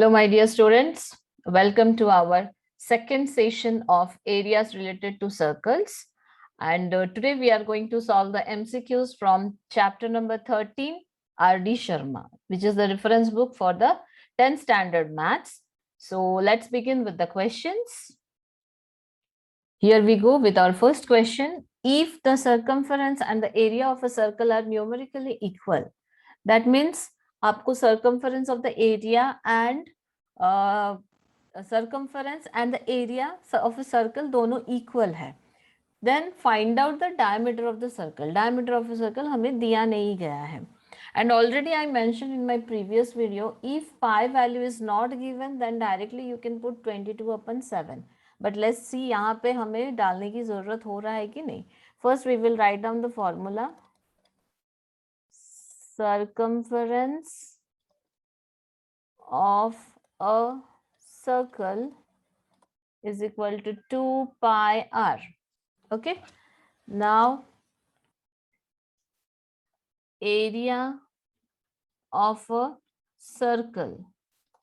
Hello, my dear students. Welcome to our second session of areas related to circles. And today we are going to solve the MCQs from chapter number 13, R.D. Sharma, which is the reference book for the 10th standard maths. So let's begin with the questions. Here we go with our first question. If the circumference and the area of a circle are numerically equal, that means आपको circumference of the area and circumference and the area of a circle दोनों equal है. Then find out the diameter of the circle. Diameter of a circle हमें दिया नहीं गया है. And already I mentioned in my previous video, if pi value is not given, then directly you can put 22/7. But let's see यहाँ पे हमें डालने की जरूरत हो रहा है कि नहीं. First we will write down the formula. Circumference of a circle is equal to 2 pi r. Okay. Now area of a circle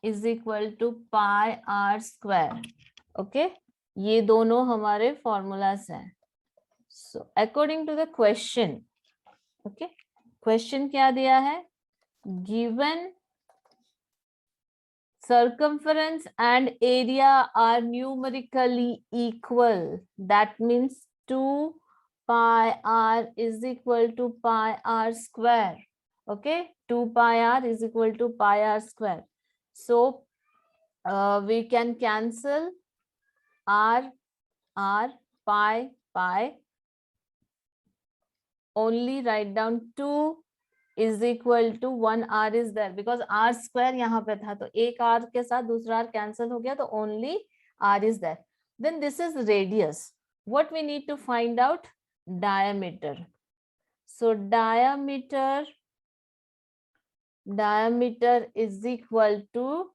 is equal to pi r square. Okay. ये दोनों हमारे formulas हैं. So according to the question, okay, question क्या दिया है? Given circumference and area are numerically equal, that means 2 pi r is equal to pi r square. Okay, 2 pi r is equal to pi r square. So we can cancel r, pi, only write down 2 is equal to 1 r is there because r square यहाँ पे था, तो एक r के साथ दूसरा r cancel हो गया, तो only r is there. Then this is radius. What we need to find out? Diameter. So diameter is equal to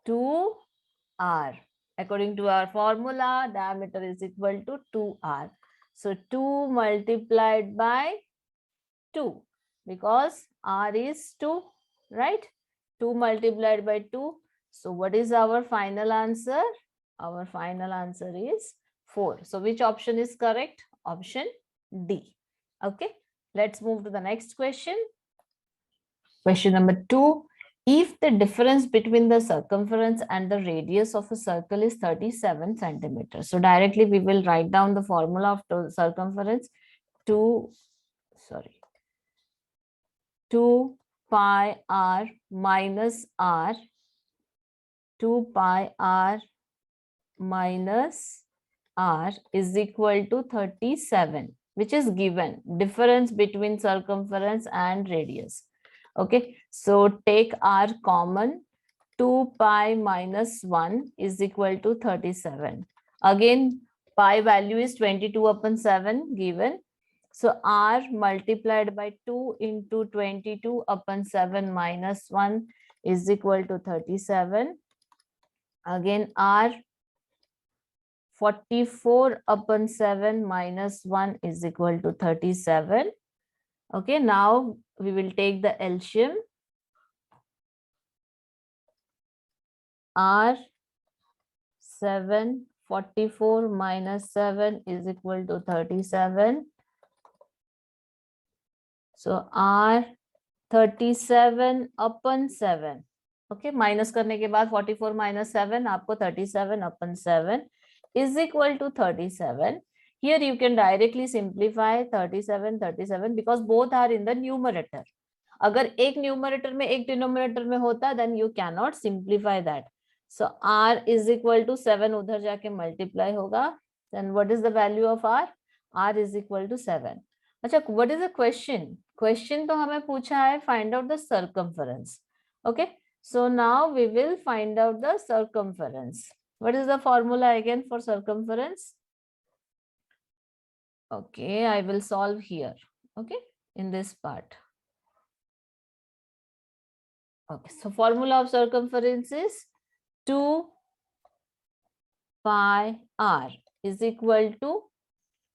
2r. According to our formula, diameter is equal to 2r. So 2 multiplied by 2. Because r is 2, right? 2 multiplied by 2. So what is our final answer? Our final answer is 4. So which option is correct? Option D. Okay. Let's move to the next question. Question number 2. If the difference between the circumference and the radius of a circle is 37 centimeters. So directly we will write down the formula of circumference. 2 pi r minus r, 2 pi r minus r is equal to 37, which is given. Difference between circumference and radius. Okay, so take r common. 2 pi minus 1 is equal to 37. Again, pi value is 22/7 given. So r multiplied by 2 into 22/7 minus 1 is equal to 37. Again, r 44/7 minus 1 is equal to 37. Okay, now we will take the LCM. R 7, 44 minus 7 is equal to 37. So R 37/7. Okay, minus करने के बाद 44 minus 7 आपको 37/7 is equal to 37. Here you can directly simplify 37 because both are in the numerator. अगर एक numerator में एक denominator में होता then you cannot simplify that. So r is equal to 7 उधर जाके multiply होगा. Then what is the value of r? r is equal to 7. अच्छा, what is the question? Question तो हमें पूछा है find out the circumference. Okay, so now we will find out the circumference. What is the formula again for circumference? Okay, I will solve here. Okay, in this part. Okay, so formula of circumference is 2 pi r is equal to,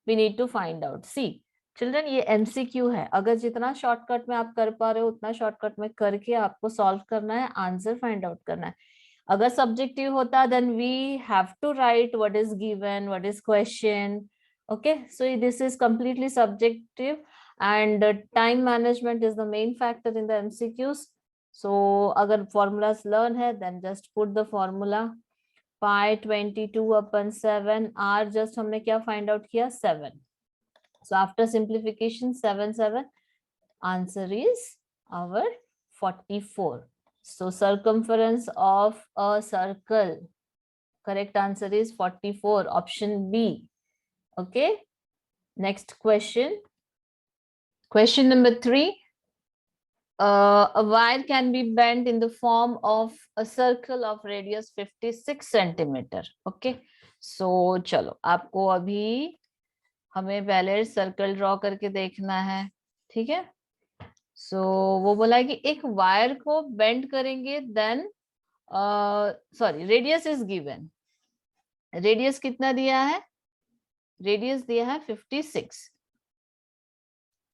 we need to find out. See, children ये MCQ है, अगर जितना shortcut में आप कर पा रहे हो उतना शॉर्टकट में करके आपको सॉल्व करना है, आंसर फाइंड आउट करना है. अगर सब्जेक्टिव होता then we have to write what is given, what is question. Okay, so this is completely subjective, and time management is the main factor in the MCQs. So अगर formulas learn है then just put the formula. Pi 22/7, r just हमने क्या find out किया, 7. So after simplification 7 answer is our 44. So circumference of a circle, correct answer is 44, option B. Okay, next question. Question number 3. A wire can be bent in the form of a circle of radius 56 centimeter. Okay, so चलो आपको अभी हमें पहले circle draw करके देखना है, ठीक है. सो वो बोला है कि एक वायर को बेंड करेंगे, then sorry, radius is given. Radius कितना दिया है, रेडियस दिया है 56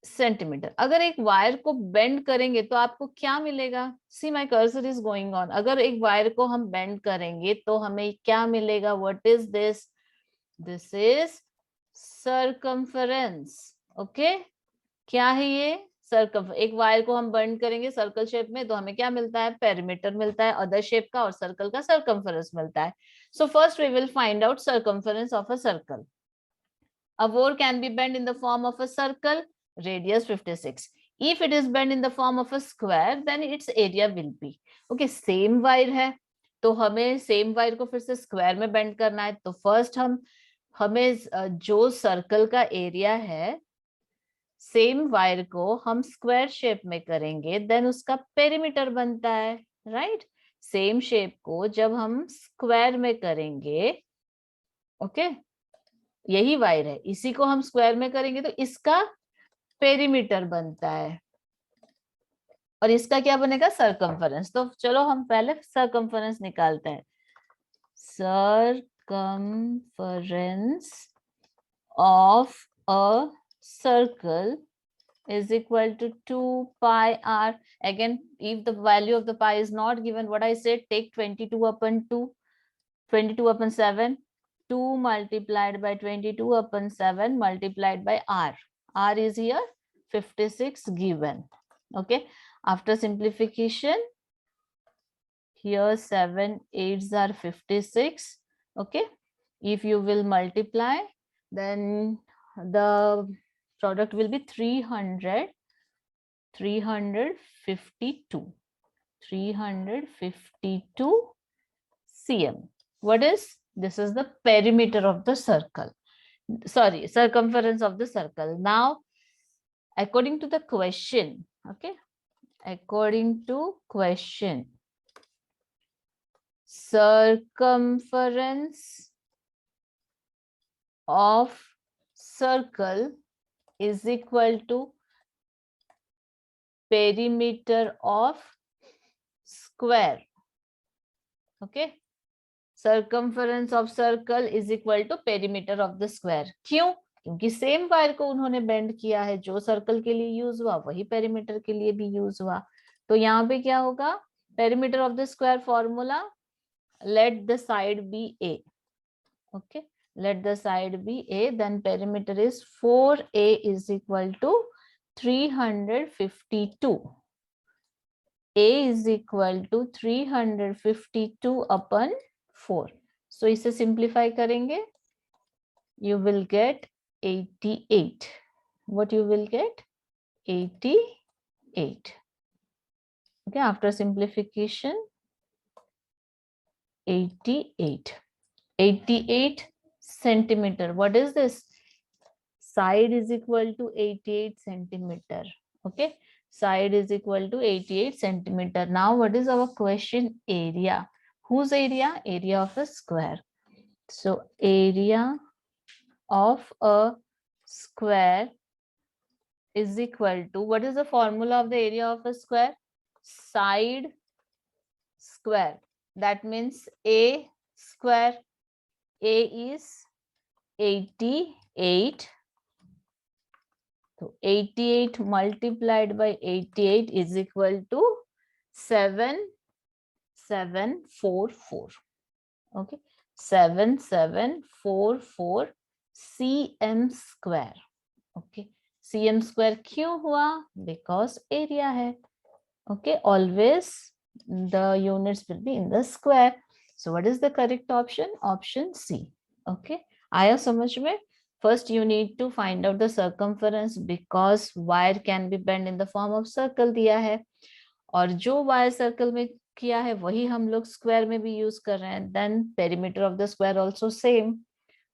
सेंटीमीटर. अगर एक वायर को बेंड करेंगे तो आपको क्या मिलेगा, see my cursor is going on. अगर एक वायर को हम बेंड करेंगे तो हमें क्या मिलेगा, what is this, this is circumference. Okay, क्या है ये, एक वायर को हम बेंड करेंगे सर्कल शेप में तो हमें क्या मिलता है, पेरीमीटर मिलता है अदर शेप का, और सर्कल का सर्कमफरेंस मिलता है. So first we will find out circumference of a circle. A wire can be bent in the form of a circle, radius 56. If it is bent in the form of a square, then its area will be. Okay, same wire है तो हमें same wire को फिर से square में bend करना है. तो फर्स्ट हमें जो सर्कल का एरिया है, सेम वायर को हम स्क्वायर शेप में करेंगे, देन उसका पेरीमीटर बनता है, राइट. सेम शेप को जब हम स्क्वायर में करेंगे, ओके, यही वायर है, इसी को हम स्क्वायर में करेंगे तो इसका पेरीमीटर बनता है, और इसका क्या बनेगा, सर्कमफरेंस. तो चलो हम पहले सर्कमफरेंस निकालते हैं. Circumference of a circle is equal to 2 pi r. Again, if the value of the pi is not given, what I said, take 22/7, 2 multiplied by 22/7 multiplied by r. R is here 56 given. Okay, after simplification, here 7 8s are 56. Okay, if you will multiply, then the product will be 352 cm. What is this, is the perimeter of the circle, sorry, circumference of the circle. Now according to the question, okay, according to question, circumference of circle is equal to perimeter of square. Okay, circumference of circle is equal to perimeter of the square. क्यों, क्योंकि same wire को उन्होंने bend किया है, जो circle के लिए use हुआ वही पेरीमीटर के लिए भी यूज हुआ. तो यहाँ पे क्या होगा, perimeter of the square formula, let the side be A. Okay, let the side be a, then perimeter is 4a is equal to 352. A is equal to 352/4. So इसे simplify करेंगे, you will get 88. What you will get, 88. Okay, after simplification, 88 centimeter. What is this, side is equal to 88 centimeter. Okay, side is equal to 88 centimeter. Now what is our question, area. Whose area, area of a square. So area of a square is equal to, what is the formula of the area of a square, side square. That means a square. A is 88. So 88 multiplied by 88 is equal to 7 7744. Okay, 7744 cm square. Okay, cm square क्यों हुआ? Because area है. Okay, always the units will be in the square. So what is the correct option? Option C. Okay, आया समझ में? First you need to find out the circumference because wire can be bent in the form of circle दिया है, और जो wire circle में किया है वही हम लोग square में भी use कर रहे हैं. Then perimeter of the square also same.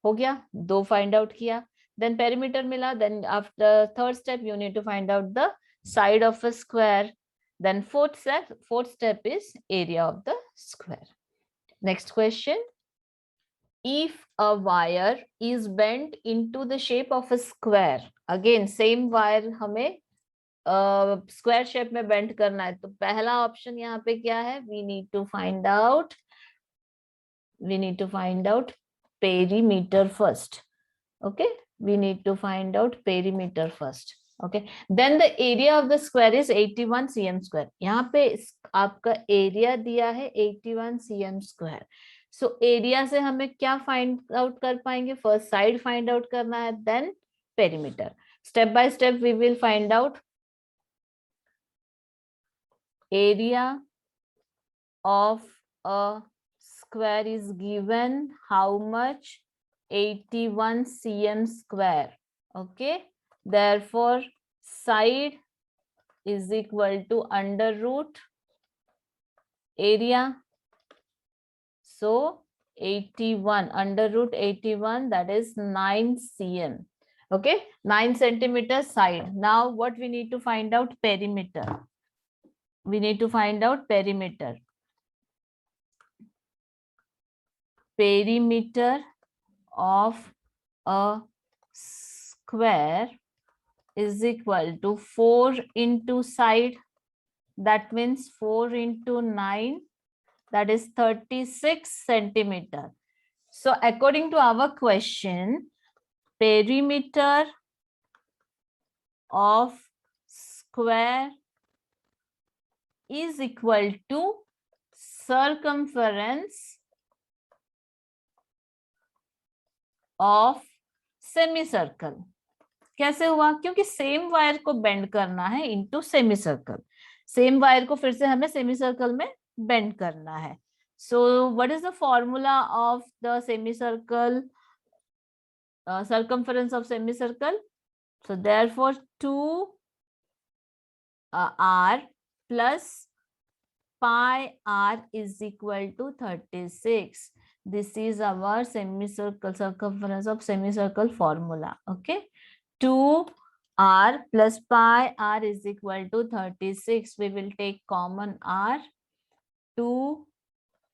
हो गया, दो find out किया. Then perimeter मिला. Then after third step you need to find out the side of a square. Then fourth step is area of the square. Next question. If a wire is bent into the shape of a square, again same wire हमें square shape में bend करना है, तो पहला option यहाँ पे क्या है? we need to find out perimeter first. Okay, we need to find out perimeter first. Okay, then the area of the square is 81 cm square. यहाँ पे आपका एरिया दिया है 81 cm square. So एरिया से हमें क्या फाइंड आउट कर पाएंगे? फर्स्ट साइड फाइंड आउट करना है, then perimeter. Step by step we will find out. area of a square is given how much? 81 cm square. Okay, therefore side is equal to under root area. So 81 under root 81, that is 9 cm. Okay, 9 centimeter side. Now what we need to find out? Perimeter. We need to find out perimeter. Perimeter of a square is equal to 4 into side. That means 4 into 9, that is 36 centimeter. So according to our question, perimeter of square is equal to circumference of semicircle. कैसे हुआ? क्योंकि same wire को bend करना है into semicircle. Same wire को फिर से हमें सेमीसर्कल में बेंड करना है. So what is the formula of the semicircle? circumference of semicircle. So therefore 2 r plus pi r is equal to 36. This is our semicircle circumference of semicircle formula. Okay, 2 r plus pi r is equal to 36. We will take common r. 2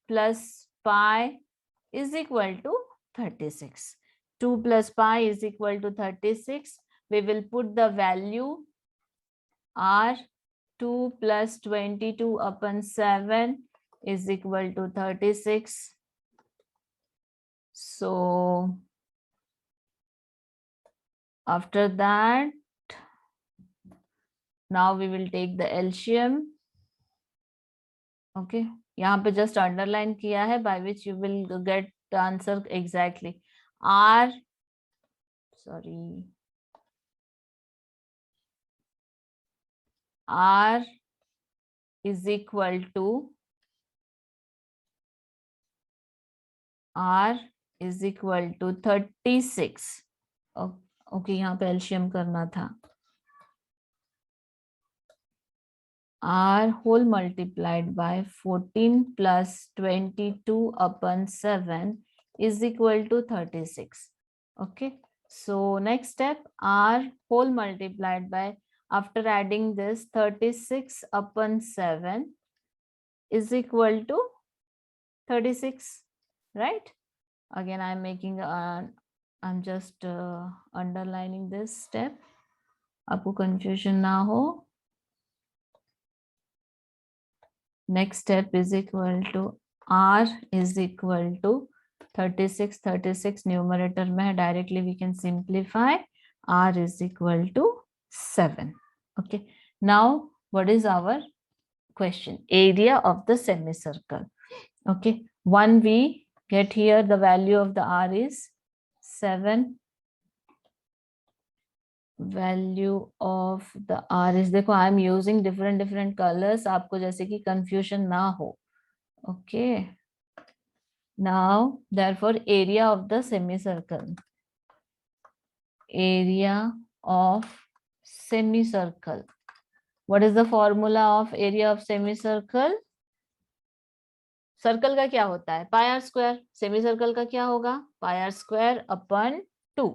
plus pi is equal to 36. 2 plus pi is equal to 36. We will put the value r. 2 plus 22 upon 7 is equal to 36. So after that, now we will take the LCM. Okay, यहाँ पे just underline किया है, by which you will get the answer exactly. R, sorry, R is equal to R is equal to 36. Okay, यहाँ पे LCM करना था. R whole multiplied by 14 plus 22 upon 7 is equal to 36. Okay, so next step, R whole multiplied by, after adding this, 36 upon 7 is equal to 36, right? Again I'm making I'm just underlining this step, आपको confusion ना हो. Next step is equal to R is equal to 36. 36 numerator में directly we can simplify. R is equal to 7. Okay. Now what is our question. Area of the semicircle. Okay, 1 we get here, the value of the r is 7. Value of the r is, देखो I am using different colors, आपको जैसे कि confusion ना हो. Okay, now therefore area of the semicircle. Area of semicircle. What is the formula of area of semicircle? Circle का क्या होता है? Pi r square. Semicircle का क्या होगा? Pi r square upon 2.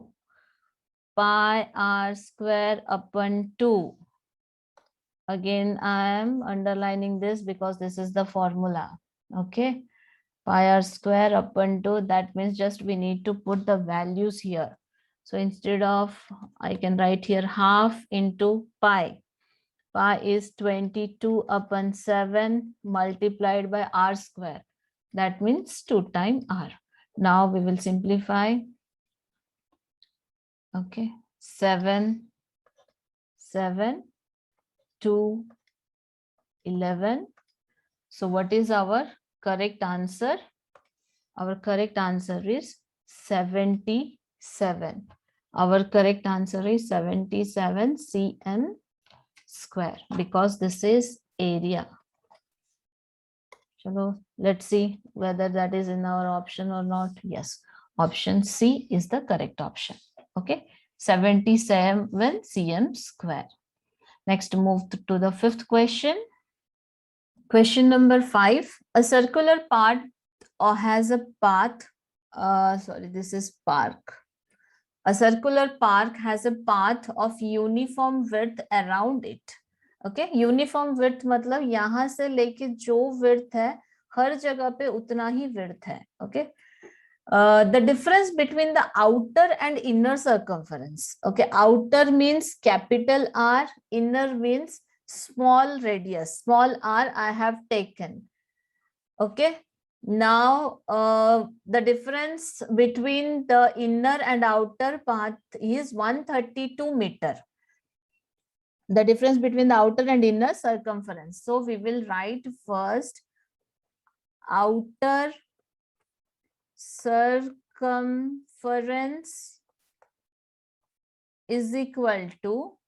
Pi r square upon 2. Again I am underlining this because this is the formula. Okay, pi r square upon 2, that means just we need to put the values here. So instead of, I can write here half into pi. Pi is 22 upon 7 multiplied by r square. That means 2 times r. Now we will simplify. Okay, 7, 2, 11. So what is our correct answer? Our correct answer is 77. Our correct answer is 77 cm square, because this is area. Chalo, let's see whether that is in our option or not. Yes, option C is the correct option. Okay, 77 cm square. Next, move to the fifth question. Question number 5. A circular part has a path. This is park. A circular park has a path of uniform width around it. Okay, uniform width मतलब यहाँ से लेके जो width है हर जगह पे उतना ही width है. Okay. The difference between the outer and inner circumference. Okay, outer means capital R, inner means small radius, small r I have taken. Okay, now the difference between the inner and outer path is 132 meter. The difference between the outer and inner circumference. So we will write first outer circumference is equal to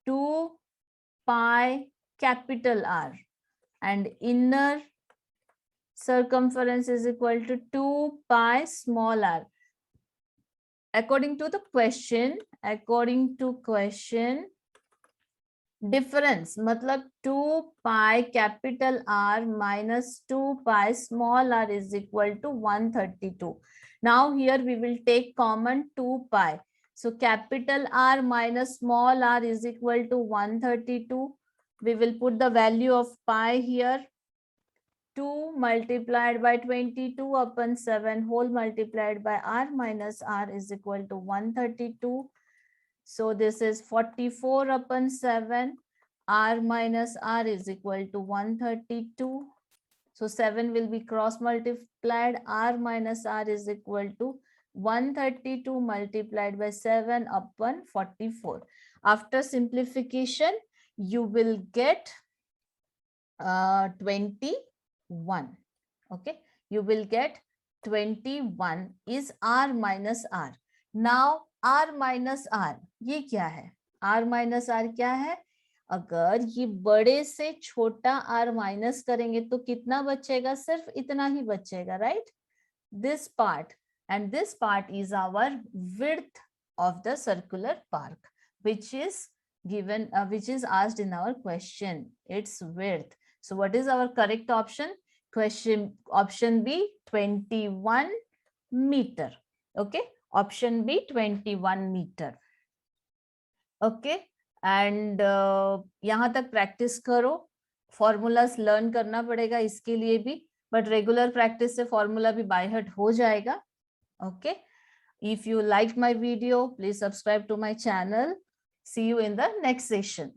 2 pi capital R, and inner circumference is equal to 2 pi small r. According to the question, difference मतलब 2 pi capital R minus 2 pi small r is equal to 132. Now here we will take common 2 pi. So capital R minus small r is equal to 132. We will put the value of pi here. 2 multiplied by 22 upon 7 whole multiplied by r minus r is equal to 132. So this is 44 upon 7. R minus r is equal to 132. So 7 will be cross multiplied. R minus r is equal to 132 multiplied by 7 upon 44. After simplification, you will get 21. Okay, you will get 21 is r minus r. Now r minus r ये क्या है? r minus r क्या है? अगर ये बड़े से छोटा r माइनस करेंगे तो कितना बचेगा? सिर्फ इतना ही बचेगा, right? This part, and this part is our width of the circular park, which is given, which is asked in our question. Its width. So what is our correct option? Question option B, 21 meter. Okay, option B, 21 meter. Okay, and यहाँ तक practice करो. Formulas learn करना पड़ेगा इसके लिए भी, but regular practice से formula भी बाय हार्ट हो जाएगा. Okay, if you liked my video, please subscribe to my channel. See you in the next session.